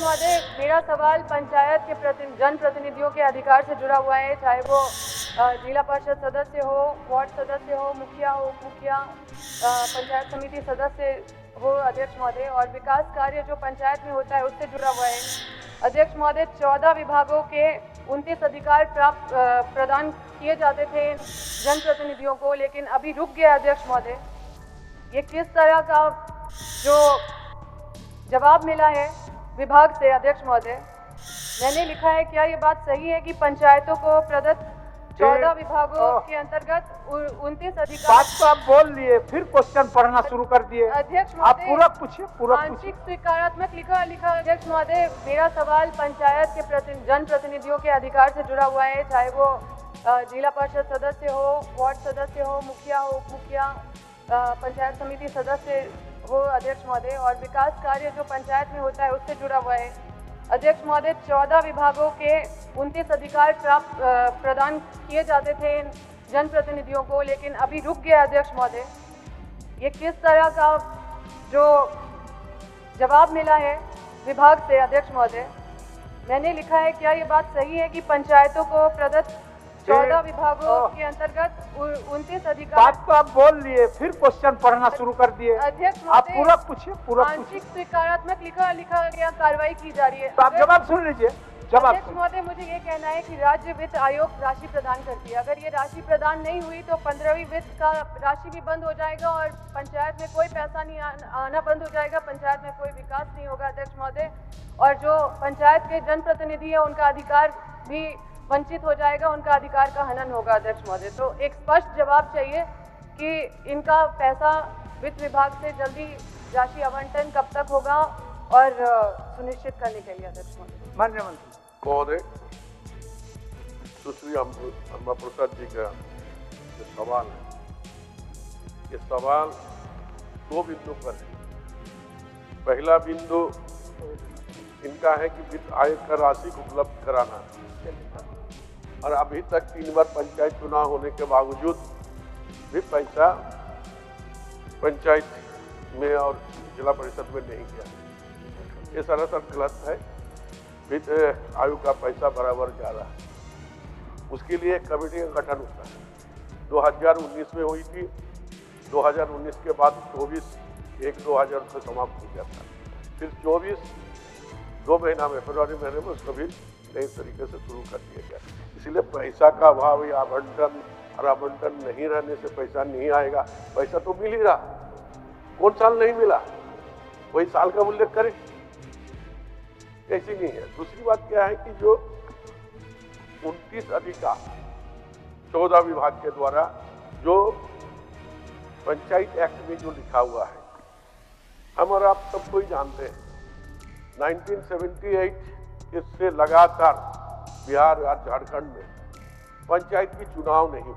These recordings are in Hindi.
महोदय, मेरा सवाल पंचायत के जनप्रतिनिधियों के अधिकार से जुड़ा हुआ है, चाहे वो जिला परिषद सदस्य हो, वार्ड सदस्य हो, मुखिया हो, उप मुखिया, पंचायत समिति सदस्य हो अध्यक्ष महोदय, और विकास कार्य जो पंचायत में होता है उससे जुड़ा हुआ है। अध्यक्ष महोदय, 14 विभागों के 29 अधिकार प्रदान किए जाते थे जनप्रतिनिधियों को, लेकिन अभी रुक गया अध्यक्ष महोदय। ये किस तरह का जो जवाब मिला है विभाग से अध्यक्ष महोदय? मैंने लिखा है, क्या ये बात सही है कि पंचायतों को प्रदत्त 14 विभागों के अंतर्गत 29 अधिकार? बात तो आप बोल लिए, फिर क्वेश्चन पढ़ना शुरू कर दिए। अध्यक्ष आप महोदय, पूरा पूछिए, पूरा पूछिए। आंशिक स्वीकारात्मक लिखा अध्यक्ष महोदय, मेरा सवाल पंचायत के जनप्रतिनिधियों के अधिकार से जुड़ा हुआ है, चाहे वो जिला परिषद सदस्य हो, वार्ड सदस्य हो, मुखिया हो, उप मुखिया, पंचायत समिति सदस्य हो अध्यक्ष महोदय, और विकास कार्य जो पंचायत में होता है उससे जुड़ा हुआ है। अध्यक्ष महोदय, 14 विभागों के 29 अधिकार प्रदान किए जाते थे जनप्रतिनिधियों को, लेकिन अभी रुक गया अध्यक्ष महोदय। ये किस तरह का जो जवाब मिला है विभाग से अध्यक्ष महोदय? मैंने लिखा है, क्या ये बात सही है कि पंचायतों को प्रदत्त 14 विभागों के अंतर्गत 29 अधिकार? बात तो आप बोल लिए, फिर क्वेश्चन पढ़ना शुरू कर दिए। अध्यक्ष आप महोदय, पूरा पूछिए, पूरा आंशिक पूछिए। स्वीकारात्मक लिखा गया कार्रवाई की जा रही है। तो आप जवाब सुन लीजिए, जवाब अध्यक्ष महोदय, मुझे ये कहना है कि राज्य वित्त आयोग राशि प्रदान करती है। अगर ये राशि प्रदान नहीं हुई तो 15वीं वित्त का राशि भी बंद हो जाएगा और पंचायत में कोई पैसा नहीं आना बंद हो जाएगा, पंचायत में कोई विकास नहीं होगा अध्यक्ष महोदय, और जो पंचायत के जनप्रतिनिधि है उनका अधिकार भी वंचित हो जाएगा, उनका अधिकार का हनन होगा अध्यक्ष महोदय। तो एक स्पष्ट जवाब चाहिए कि इनका पैसा वित्त विभाग से जल्दी राशि आवंटन कब तक होगा और सुनिश्चित करने के लिए अध्यक्ष महोदय। माननीय मंत्री महोदय, सुश्री अम्बा प्रसाद जी का जो सवाल है, ये सवाल 2 बिंदु पर है। पहला बिंदु इनका है कि वित्त आयोग का राशि उपलब्ध कराना, और अभी तक 3 बार पंचायत चुनाव होने के बावजूद भी पैसा पंचायत में और जिला परिषद में नहीं गया। ये सरासर गलत है। वित्त आयोग का पैसा बराबर जा रहा है। उसके लिए एक कमेटी का गठन होता है। 2019 में हुई थी, 2019 के बाद 24/1/2000 से समाप्त हो गया था। फिर 2 महीना में, फरवरी महीने में उसको भी नई तरीके से शुरू कर दिया गया। इसलिए पैसा का अभाव या आवंटन और आवंटन नहीं रहने से पैसा नहीं आएगा। पैसा तो मिल ही रहा, कौन साल नहीं मिला, वही साल का उल्लेख करें, ऐसी नहीं है। दूसरी बात क्या है कि जो 29 अधिकार 14 विभाग के द्वारा जो पंचायत एक्ट में जो लिखा हुआ है, हम और आप सब कोई जानते हैं 1978 से लगातार बिहार और झारखंड में पंचायत की चुनाव नहीं हुई।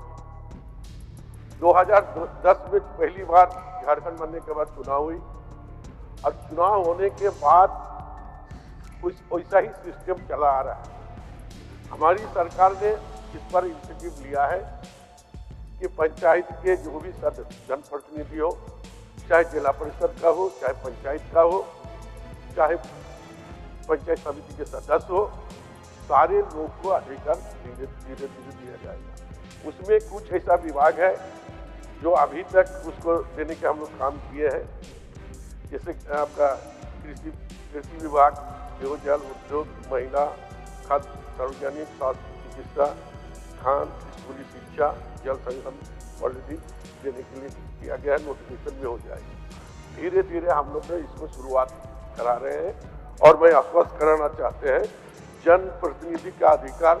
2010 में पहली बार झारखंड बनने के बाद चुनाव हुई, और चुनाव होने के बाद कुछ वैसा ही सिस्टम चला आ रहा है। हमारी सरकार ने इस पर इनिशिएटिव लिया है कि पंचायत के जो भी सदस्य जनप्रतिनिधि हो, चाहे जिला परिषद का हो, चाहे पंचायत का हो, चाहे पंचायत समिति के सदस्य हो, सारे लोग को अधिकार धीरे धीरे दिया जाएगा। उसमें कुछ ऐसा विभाग है जो अभी तक उसको देने के हम लोग काम किए हैं, जैसे आपका कृषि विभाग, जल उद्योग, महिला, खाद्य, सार्वजनिक स्वास्थ्य, चिकित्सा, खान, स्कूली शिक्षा, जल संगठन पॉलिसी देने के लिए किया गया है। नोटिफिकेशन में हो जाएगा। धीरे धीरे हम लोग इसको शुरुआत करा रहे हैं, और मैं आश्वस्त कराना चाहते हैं, जनप्रतिनिधि का अधिकार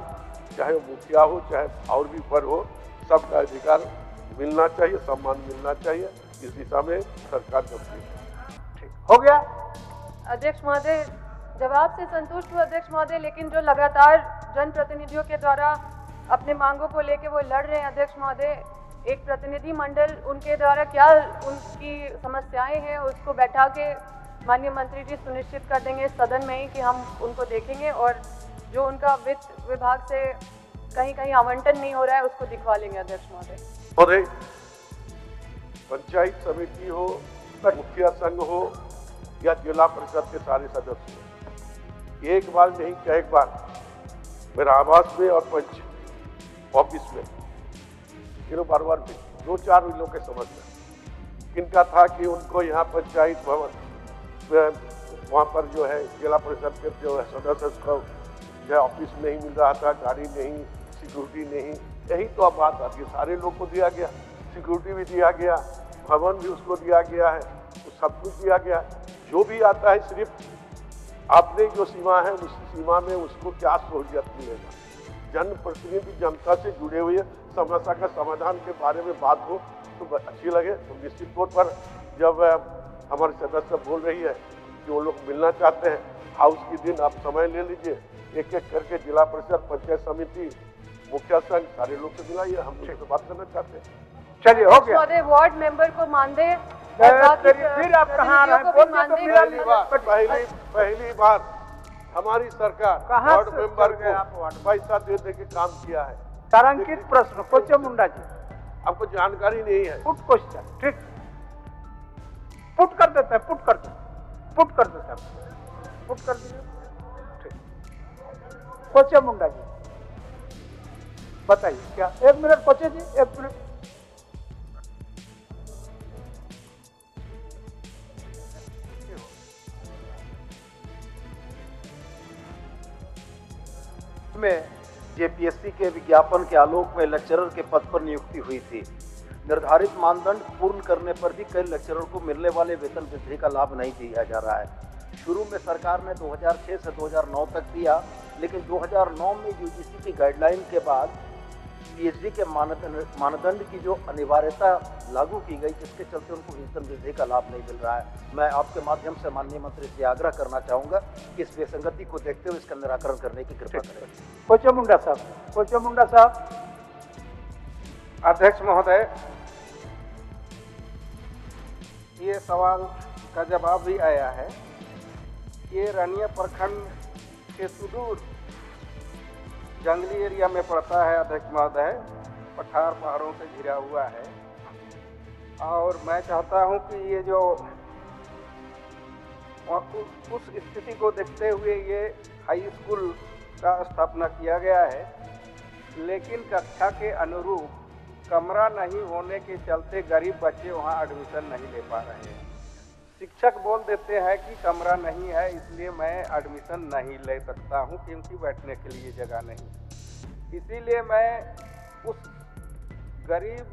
चाहे वो मुखिया हो, चाहे और भी पर हो, सबका अधिकार मिलना चाहिए, सम्मान मिलना चाहिए। इस दिशा में सरकार गंभीर है। ठीक हो गया अध्यक्ष महोदय, जवाब से संतुष्ट हूँ अध्यक्ष महोदय, लेकिन जो लगातार जनप्रतिनिधियों के द्वारा अपने मांगों को लेके वो लड़ रहे हैं अध्यक्ष महोदय, एक प्रतिनिधि मंडल उनके द्वारा क्या उनकी समस्याएं हैं उसको बैठा के माननीय मंत्री जी सुनिश्चित कर देंगे सदन में ही कि हम उनको देखेंगे, और जो उनका वित्त विभाग से कहीं कहीं आवंटन नहीं हो रहा है उसको दिखवा लेंगे अध्यक्ष महोदय। पंचायत समिति हो, मुखिया संघ हो या जिला परिषद के सारे सदस्य, एक बार नहीं कई बार मेरा आवास में और पंच ऑफिस में बार बार भी 2-4 लोगों के समस्या किनका था कि उनको यहाँ पंचायत भवन वहाँ पर जो है जिला परिषद के जो है सदस्य को जो है ऑफिस नहीं मिल रहा था, गाड़ी नहीं, सिक्योरिटी नहीं। यही तो अब बात आती है। सारे लोग को दिया गया, सिक्योरिटी भी दिया गया, भवन भी उसको दिया गया है, तो सब कुछ दिया गया। जो भी आता है सिर्फ अपने जो सीमा है उस सीमा में उसको क्या सहूलियत मिलेगा। जनप्रतिनिधि जनता से जुड़े हुए समस्या का समाधान के बारे में बात हो तो अच्छी लगे। तो निश्चित तौर पर जब हमारे सदस्य बोल रही है कि वो लोग मिलना चाहते हैं, हाउस के दिन आप समय ले लीजिए, एक एक करके जिला परिषद, पंचायत समिति, मुखिया संघ सारे लोग से मिलाइए, हम लोग से बात करना चाहते हैं। चलिए हो गया। वार्ड मेंबर को मानदेय फिर आप कहाँ आ रहे हैं? पहली बार हमारी सरकार वार्ड मेंबर को पैसा दे के काम किया है। तारांकित प्रश्न कोचे मुंडा जी, आपको जानकारी नहीं है। पुट क्वेश्चन, ठीक, पुट कर देते हैं, पुट कर देते हैं, पुट कर देते हैं, पुट कर दीजिए, ठीक। कोचे मुंडा जी बताइए क्या? 1 मिनट कोचे जी, 1 मिनट। में जेपीएससी के विज्ञापन के आलोक में लेक्चरर के पद पर नियुक्ति हुई थी। निर्धारित मानदंड पूर्ण करने पर भी कई लेक्चरर को मिलने वाले वेतन वृद्धि का लाभ नहीं दिया जा रहा है। शुरू में सरकार ने 2006 से 2009 तक दिया, लेकिन 2009 में यूजीसी की गाइडलाइन के बाद पीएचडी के मानदंड की जो अनिवार्यता लागू की गई, जिसके चलते उनको वेतन वृद्धि का लाभ नहीं मिल रहा है। मैं आपके माध्यम से माननीय मंत्री से आग्रह करना चाहूँगा कि इस विसंगति को देखते हुए इसका निराकरण करने की कृपा करें। कोचे मुंडा साहब, कोचे मुंडा साहब। अध्यक्ष महोदय, ये सवाल का जवाब भी आया है। ये रानिया प्रखंड के सुदूर जंगली एरिया में पड़ता है अध्यक्ष महोदय, पठार पहाड़ों से घिरा हुआ है। और मैं चाहता हूं कि ये जो उस स्थिति को देखते हुए ये हाई स्कूल का स्थापना किया गया है, लेकिन कक्षा के अनुरूप कमरा नहीं होने के चलते गरीब बच्चे वहां एडमिशन नहीं ले पा रहे हैं। शिक्षक बोल देते हैं कि कमरा नहीं है, इसलिए मैं एडमिशन नहीं ले सकता हूं क्योंकि बैठने के लिए जगह नहीं। इसीलिए मैं उस गरीब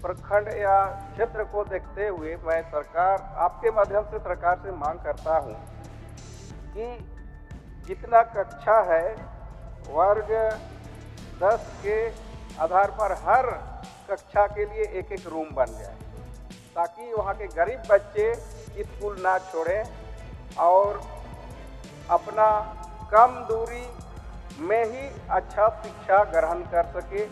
प्रखंड या क्षेत्र को देखते हुए मैं सरकार, आपके माध्यम से सरकार से मांग करता हूं कि जितना कक्षा है वर्ग 10 के आधार पर हर कक्षा के लिए एक एक रूम बन जाए, ताकि वहाँ के गरीब बच्चे स्कूल ना छोड़ें और अपना कम दूरी में ही अच्छा शिक्षा ग्रहण कर सके।